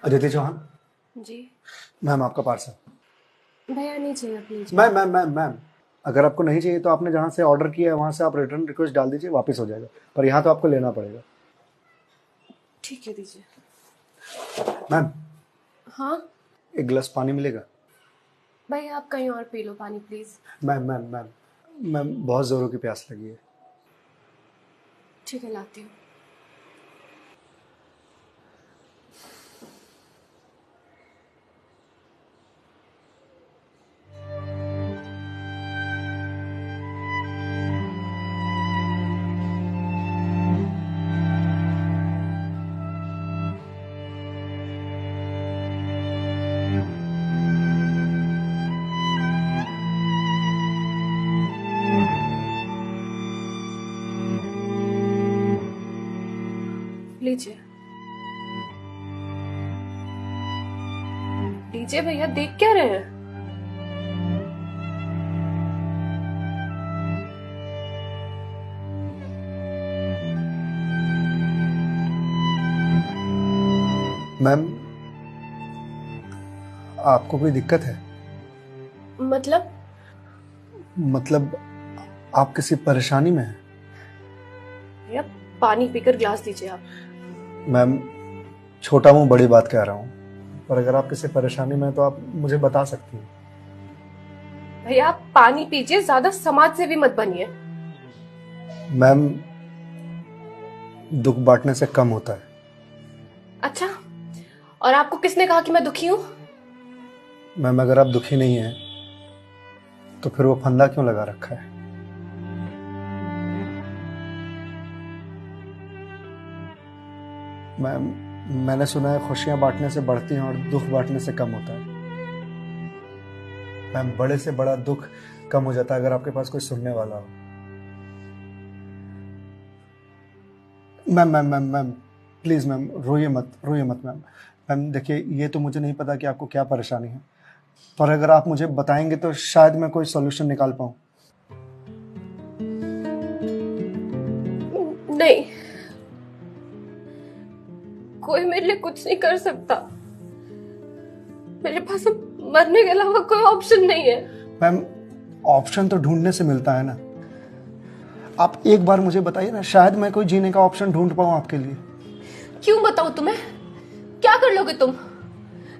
अदिति चौहान। जी ma'am आपका parcel. भैया, नहीं चाहिए प्लीज। मैम अगर आपको नहीं चाहिए तो आपने जहाँ से ऑर्डर किया है वहाँ से आप रिटर्न रिक्वेस्ट डाल दीजिए, वापस हो जाएगा, पर यहाँ तो आपको लेना पड़ेगा। ठीक है, दीजिए। मैम हाँ एक गिलास पानी मिलेगा? भैया, आप कहीं और पी लो पानी प्लीज। मैम बहुत ज़ोरों की प्यास लगी है। ठीक है, लाती हूँ। लीजिए लीजिए भैया, देख क्या रहे हैं? मैम आपको कोई दिक्कत है? मतलब आप किसी परेशानी में हैं? भैया, पानी पीकर ग्लास दीजिए आप। मैम छोटा मुंह बड़ी बात कह रहा हूँ, पर अगर आप किसी परेशानी में हैं तो आप मुझे बता सकती हैं। भैया, आप पानी पीजिए, ज्यादा समाज से भी मत बनिए। मैम दुख बांटने से कम होता है। अच्छा, और आपको किसने कहा कि मैं दुखी हूँ? मैम अगर आप दुखी नहीं हैं तो फिर वो फंदा क्यों लगा रखा है? मैम मैंने सुना है खुशियां बांटने से बढ़ती हैं और दुख बांटने से कम होता है। मैम बड़े से बड़ा दुख कम हो जाता है अगर आपके पास कोई सुनने वाला हो। मैम प्लीज मैम रोइए मत मैम देखिए, ये तो मुझे नहीं पता कि आपको क्या परेशानी है, पर अगर आप मुझे बताएंगे तो शायद मैं कोई सॉल्यूशन निकाल पाऊं। नहीं, कोई मेरे लिए कुछ नहीं कर सकता। मेरे पास अब मरने के अलावा कोई ऑप्शन नहीं है। मैम ऑप्शन तो ढूंढने से मिलता है ना। आप एक बार मुझे बताइए ना, शायद मैं कोई जीने का ऑप्शन ढूंढ पाऊं आपके लिए। क्यों बताऊं तुम्हें? क्या कर लोगे तुम?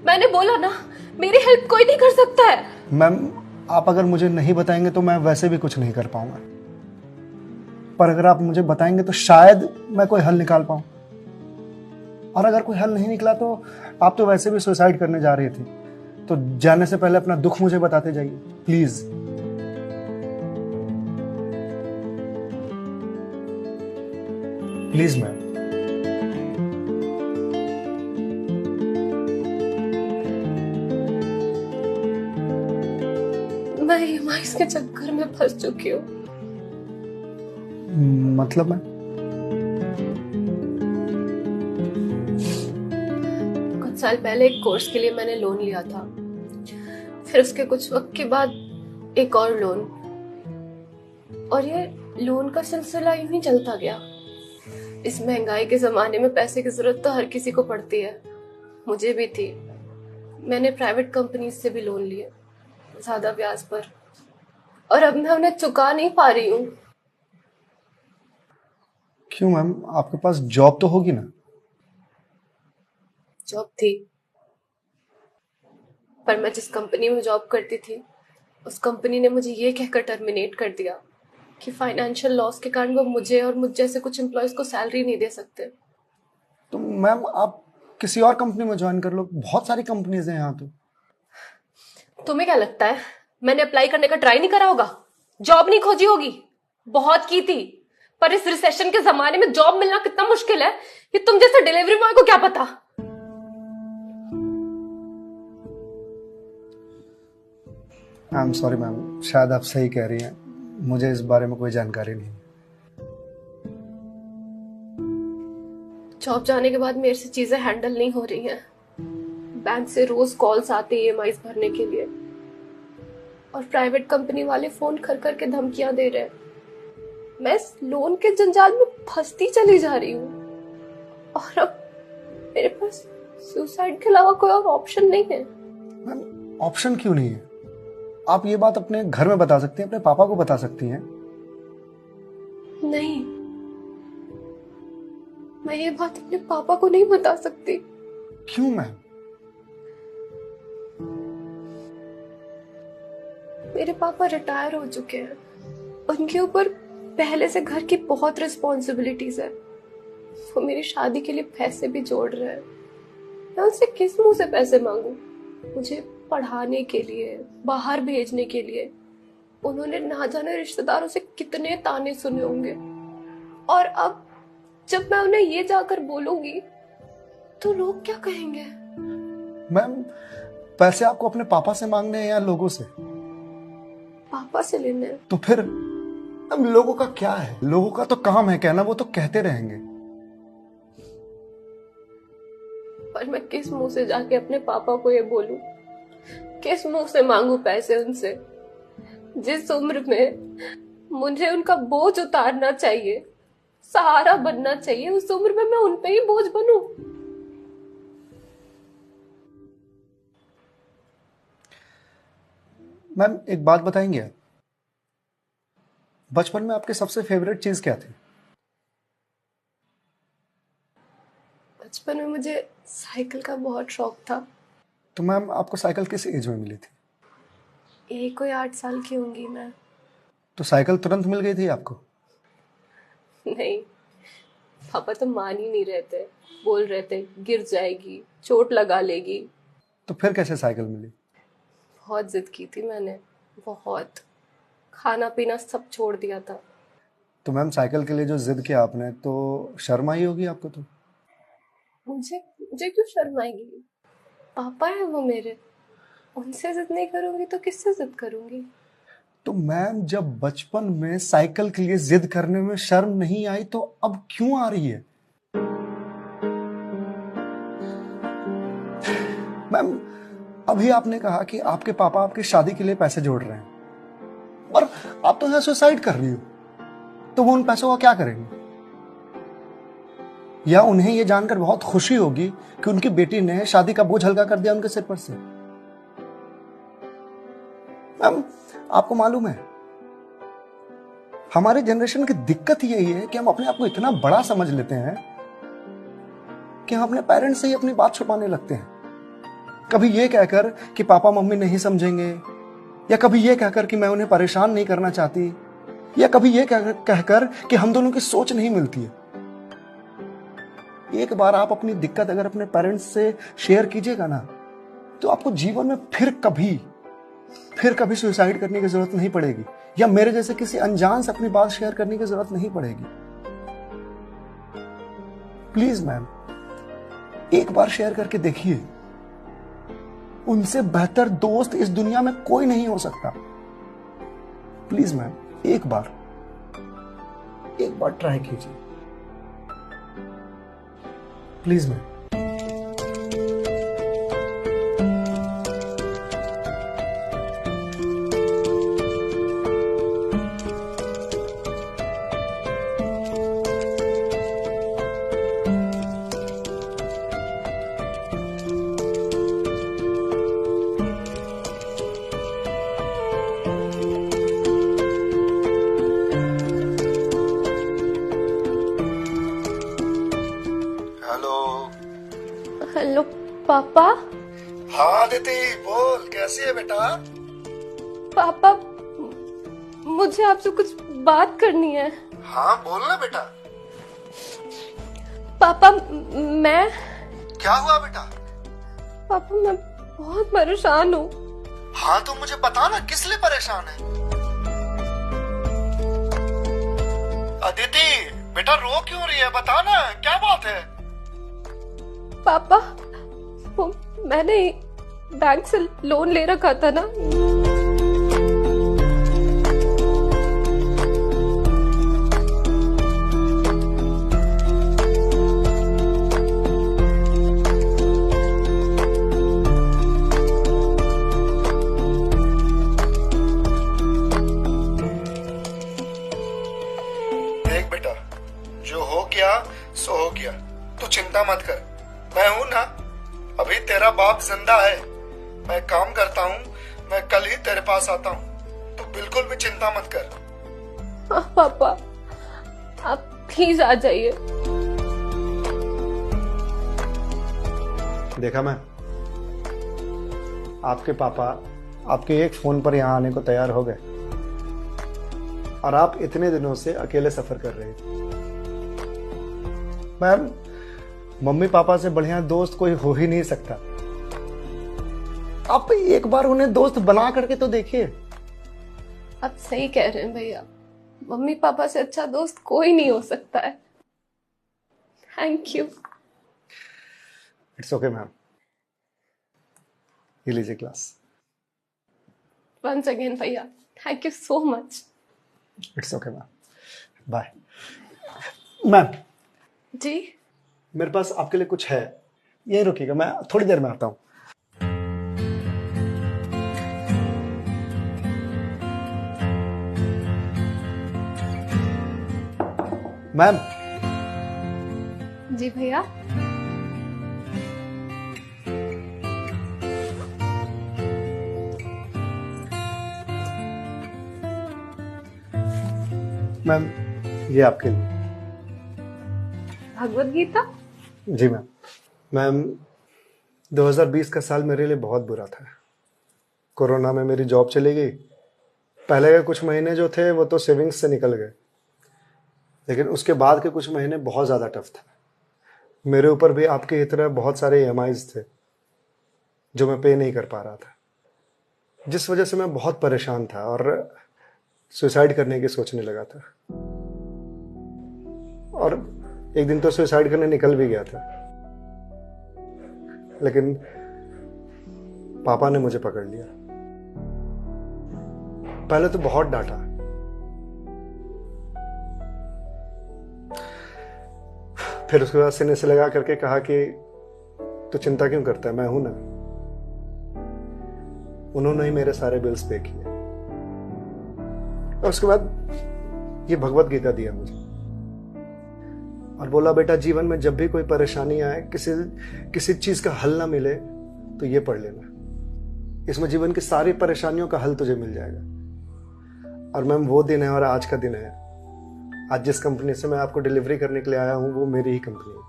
मैंने बोला ना, मेरी हेल्प कोई नहीं कर सकता है। मैम आप अगर मुझे नहीं बताएंगे तो मैं वैसे भी कुछ नहीं कर पाऊंगा, पर अगर आप मुझे बताएंगे तो शायद मैं कोई हल निकाल पाऊं। और अगर कोई हल नहीं निकला तो आप तो वैसे भी सुसाइड करने जा रही थी, तो जाने से पहले अपना दुख मुझे बताते जाइए प्लीज। Please ma'am. मैं ईएमआईस के चक्कर में फंस चुकी हूँ। मतलब मैं कुछ साल पहले एक कोर्स के लिए मैंने लोन लिया था, फिर उसके कुछ वक्त के बाद एक और लोन, और ये लोन का सिलसिला यूं ही चलता गया। इस महंगाई के जमाने में पैसे की जरूरत तो हर किसी को पड़ती है, मुझे भी थी। मैंने प्राइवेट कंपनी से भी लोन लिए, ज्यादा ब्याज पर, और अब मैं उन्हें चुका नहीं पा रही हूँ। क्यों मैम, आपके पास जॉब तो होगी ना? जॉब थी, पर मैं जिस कंपनी में जॉब करती थी उस कंपनी ने मुझे ये कहकर टर्मिनेट कर दिया कि फाइनेंशियल लॉस के कारण वो मुझे और मुझ जैसे कुछ एम्प्लॉयज को सैलरी नहीं दे सकते। तो मैम आप किसी और कंपनी में ज्वाइन कर लो, बहुत सारी कंपनीज हैं यहाँ तो। तुम्हें क्या लगता है मैंने अप्लाई करने का ट्राई नहीं करा होगा? जॉब नहीं खोजी होगी? बहुत की थी, पर इस रिसेशन के जमाने में जॉब मिलना कितना मुश्किल है ये तुम जैसे डिलीवरी बॉय को क्या पता। आई एम सॉरी मैम, शायद आप सही कह रही हैं, मुझे इस बारे में कोई जानकारी नहीं है। जॉब जाने के बाद मेरे से चीजें हैंडल नहीं हो रही हैं। बैंक से रोज कॉल्स आते ईएमआईज भरने के लिए, और प्राइवेट कंपनी वाले फोन कर कर के धमकियां दे रहे हैं। मैं इस लोन के जंजाल में फंसती चली जा रही हूँ, और अब मेरे पास सुसाइड के अलावा कोई और ऑप्शन नहीं है। मैम, ऑप्शन क्यों नहीं है? आप ये बात अपने घर में बता सकती हैं, अपने पापा को बता सकती हैं। नहीं, मैं ये बात अपने पापा को नहीं बता सकती। क्यों मैम? मेरे पापा रिटायर हो चुके हैं, उनके ऊपर पहले से घर की बहुत रिस्पॉन्सिबिलिटीज है। वो मेरी शादी के लिए पैसे भी जोड़ रहे हैं। मैं उनसे किस मुंह से पैसे मांगू? मुझे पढ़ाने के लिए, बाहर भेजने के लिए उन्होंने ना जाने रिश्तेदारों से कितने ताने सुने होंगे, और अब जब मैं उन्हें ये जाकर बोलूंगी तो लोग क्या कहेंगे? मैम, पैसे आपको अपने पापा से मांगने हैं या लोगों से? पापा से लेने हैं। तो फिर अब लोगों का क्या है? लोगों का तो काम है कहना, वो तो कहते रहेंगे। पर मैं किस मुंह से जाके अपने पापा को ये बोलूं? किस मुंह से मांगू पैसे उनसे? जिस उम्र में मुझे उनका बोझ उतारना चाहिए, सहारा बनना चाहिए, उस उम्र में मैं उन पे ही बोझ बनूं? मैम, एक बात बताएंगे आप? बचपन में आपकी सबसे फेवरेट चीज क्या थी? बचपन में मुझे साइकिल का बहुत शौक था। तो मैम, आपको साइकिल किस एज में मिली थी? यही कोई 8 साल की होंगी मैं। तो साइकिल तुरंत मिल गई थी आपको? नहीं, पापा तो मान ही नहीं रहते, बोल रहे थे गिर जाएगी, चोट लगा लेगी। तो फिर कैसे साइकिल मिली? बहुत जिद की थी मैंने, बहुत। खाना पीना सब छोड़ दिया था। तो मैम, साइकिल के लिए जो जिद किया आपने, तो शर्म आई होगी आपको? तो मुझे मुझे क्यों शर्म आएगी? पापा है वो मेरे, उनसे जिद नहीं करूंगी तो किससे जिद करूंगी? तो मैम, जब बचपन में साइकिल के लिए जिद करने में शर्म नहीं आई, तो अब क्यों आ रही है? मैम, अभी आपने कहा कि आपके पापा आपकी शादी के लिए पैसे जोड़ रहे हैं, और आप तो यहाँ सुसाइड कर रही हो। तो वो उन पैसों का क्या करेंगे? या उन्हें ये जानकर बहुत खुशी होगी कि उनकी बेटी ने शादी का बोझ हल्का कर दिया उनके सिर पर से। मैम, आपको मालूम है, हमारे जनरेशन की दिक्कत यही है कि हम अपने आप को इतना बड़ा समझ लेते हैं कि हम अपने पेरेंट्स से ही अपनी बात छुपाने लगते हैं। कभी ये कहकर कि पापा मम्मी नहीं समझेंगे, या कभी ये कहकर कि मैं उन्हें परेशान नहीं करना चाहती, या कभी ये कहकर कि हम दोनों की सोच नहीं मिलती है। एक बार आप अपनी दिक्कत अगर अपने पेरेंट्स से शेयर कीजिएगा ना, तो आपको जीवन में फिर कभी सुसाइड करने की जरूरत नहीं पड़ेगी, या मेरे जैसे किसी अनजान से अपनी बात शेयर करने की जरूरत नहीं पड़ेगी। प्लीज मैम, एक बार शेयर करके देखिए। उनसे बेहतर दोस्त इस दुनिया में कोई नहीं हो सकता। प्लीज मैम, एक बार ट्राई कीजिए, प्लीज मैम। हेलो पापा। हाँ दीदी, बोल, कैसी है बेटा? पापा, मुझे आपसे कुछ बात करनी है। हाँ बोल ना बेटा। पापा, मैं क्या हुआ बेटा? पापा, मैं बहुत परेशान हूँ। हाँ तो मुझे बता ना, किस लिए परेशान है? अदिति बेटा, रो क्यों रही है? बता ना, क्या बात है? पापा, वो मैंने बैंक से लोन ले रखा था ना, गया सो हो गया, तू चिंता मत कर, मैं हूं ना, अभी तेरा बाप जिंदा है, मैं काम करता हूँ, मैं कल ही तेरे पास आता हूँ, तू बिल्कुल भी चिंता मत कर। हाँ पापा, आप प्लीज आ जाइए। देखा मैं, आपके पापा आपके एक फोन पर यहाँ आने को तैयार हो गए और आप इतने दिनों से अकेले सफर कर रहे थे। मैम, मम्मी पापा से बढ़िया दोस्त कोई हो ही नहीं सकता। आप एक बार उन्हें दोस्त बना करके तो देखिए। आप सही कह रहे हैं भैया, मम्मी पापा से अच्छा दोस्त कोई नहीं हो सकता है। Thank you. It's okay ma'am, ये लीजिए ग्लास। वंस अगेन भैया, thank you so much. It's okay ma'am, bye. Ma'am ji? मेरे पास आपके लिए कुछ है, यही रुकिएगा, मैं थोड़ी देर में आता हूँ। मैम। जी भैया। मैम, ये आपके लिए। भगवत गीता? जी मैम। मैम, 2020 का साल मेरे लिए बहुत बुरा था। कोरोना में मेरी जॉब चली गई। पहले के कुछ महीने जो थे वो तो सेविंग्स से निकल गए, लेकिन उसके बाद के कुछ महीने बहुत ज़्यादा टफ था। मेरे ऊपर भी आपकी ही तरह बहुत सारे EMIs थे जो मैं पे नहीं कर पा रहा था, जिस वजह से मैं बहुत परेशान था और सुसाइड करने की सोचने लगा था। और एक दिन तो सुसाइड करने निकल भी गया था, लेकिन पापा ने मुझे पकड़ लिया। पहले तो बहुत डांटा, फिर उसके बाद सीने से लगा करके कहा कि तू चिंता क्यों करता है, मैं हूं ना। उन्होंने ही मेरे सारे बिल्स पे किए और उसके बाद ये भगवत गीता दिया मुझे और बोला, बेटा जीवन में जब भी कोई परेशानी आए, किसी चीज का हल ना मिले तो ये पढ़ लेना, इसमें जीवन की सारी परेशानियों का हल तुझे मिल जाएगा। और मैम, वो दिन है और आज का दिन है। आज जिस कंपनी से मैं आपको डिलीवरी करने के लिए आया हूं वो मेरी ही कंपनी है।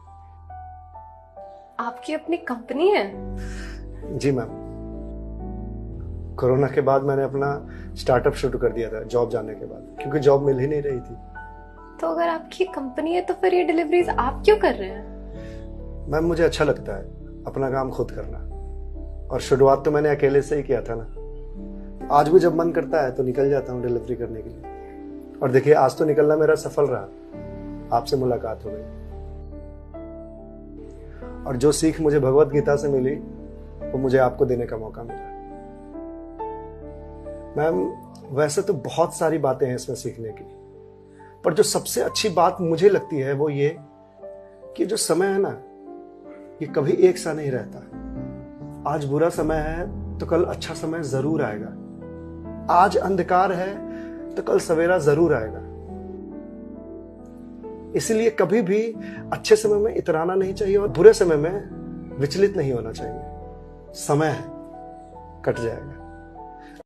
आपकी अपनी कंपनी है? जी मैम। कोरोना के बाद मैंने अपना स्टार्टअप शुरू कर दिया था जॉब जाने के बाद, क्योंकि जॉब मिल ही नहीं रही थी। तो अगर आपकी कंपनी है तो फिर ये डिलीवरीज आप क्यों कर रहे हैं? मैम, मुझे अच्छा लगता है अपना काम खुद करना, और शुरुआत तो मैंने अकेले से ही किया था ना। आज भी जब मन करता है तो निकल जाता हूँ डिलीवरी करने के लिए। और देखिए, आज तो निकलना मेरा सफल रहा, आपसे मुलाकात हो गई और जो सीख मुझे भगवत गीता से मिली वो मुझे आपको देने का मौका मिला। मैम, वैसे तो बहुत सारी बातें हैं इसमें सीखने की, पर जो सबसे अच्छी बात मुझे लगती है वो ये कि जो समय है ना, ये कभी एक सा नहीं रहता। आज बुरा समय है तो कल अच्छा समय जरूर आएगा। आज अंधकार है तो कल सवेरा जरूर आएगा। इसलिए कभी भी अच्छे समय में इतराना नहीं चाहिए और बुरे समय में विचलित नहीं होना चाहिए। समय है, कट जाएगा।